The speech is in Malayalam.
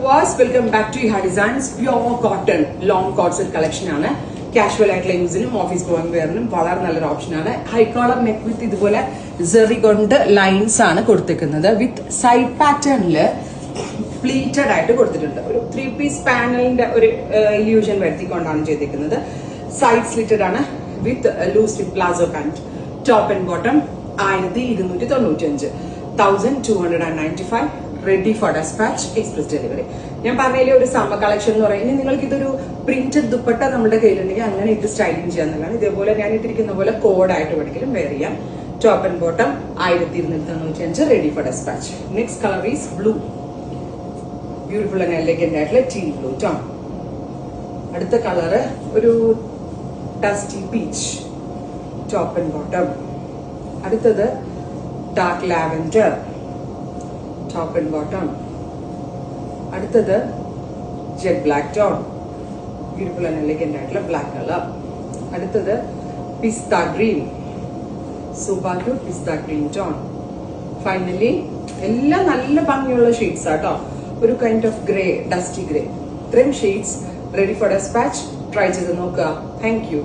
viewers, welcome back to Iha Designs. Pure cotton long cord set collection ആണ്. കാഷ്വൽ ആയിട്ടുള്ള യൂസിനും ഓഫീസ് ഗോയിങ് വെയറിനും വളരെ നല്ലൊരു ഓപ്ഷൻ ആണ്. ഹൈ കോളർ നെക്ക് വിത്ത് ഇതുപോലെ സെറി കൊണ്ട് ലൈൻസ് ആണ് കൊടുത്തിരിക്കുന്നത്. വിത്ത് സൈഡ് പാറ്റേണിൽ പ്ലീറ്റഡ് ആയിട്ട് കൊടുത്തിട്ടുണ്ട്. ഒരു 3 പീസ് പാനലിന്റെ ഒരു ഇല്യൂഷൻ വരുത്തിക്കൊണ്ടാണ് ചെയ്തിരിക്കുന്നത്. സൈഡ് സ്ലിറ്റഡ് ആണ് with loose fit palazzo pant. Top and bottom 1295, 1295. Ready for dispatch, express delivery. ഞാൻ പറഞ്ഞതിലെ ഒരു സമ്മർ കളക്ഷൻ എന്ന് പറയുന്നത് നിങ്ങൾക്ക് ഇതൊരു പ്രിന്റഡ് ദുപ്പട്ട നമ്മുടെ കയ്യിലുണ്ടെങ്കിൽ അങ്ങനെ ഇത് സ്റ്റൈലിംഗ് ചെയ്യാന്നുള്ളതാണ്. ഇതേപോലെ ഞാൻ ഇട്ടിരിക്കുന്ന പോലെ കോഡായിട്ട് വേണമെങ്കിലും വെയർ ചെയ്യാം. Top and bottom 1295, ready for dispatch. Next colour is blue. Beautiful and elegant ആയിട്ടുള്ള ടീ ബ്ലൂ ടോൺ. അടുത്ത കളറ് ഒരു dusty peach. Top and bottom. അടുത്തത് dark lavender. Top and bottom. അടുത്തത് jet black tone. Beautiful and elegant ആയിട്ടുള്ള ബ്ലാക്ക് കളർ. അടുത്തത് pista green. Super cute pista green tone. Finally എല്ലാം നല്ല ഭംഗിയുള്ള ഷെയ്ഡ്സ് ആട്ടോ. ഒരു kind of grey, dusty grey. ഇത്രയും shades ready for dispatch. Try ചെയ്ത് നോക്കുക. Thank you.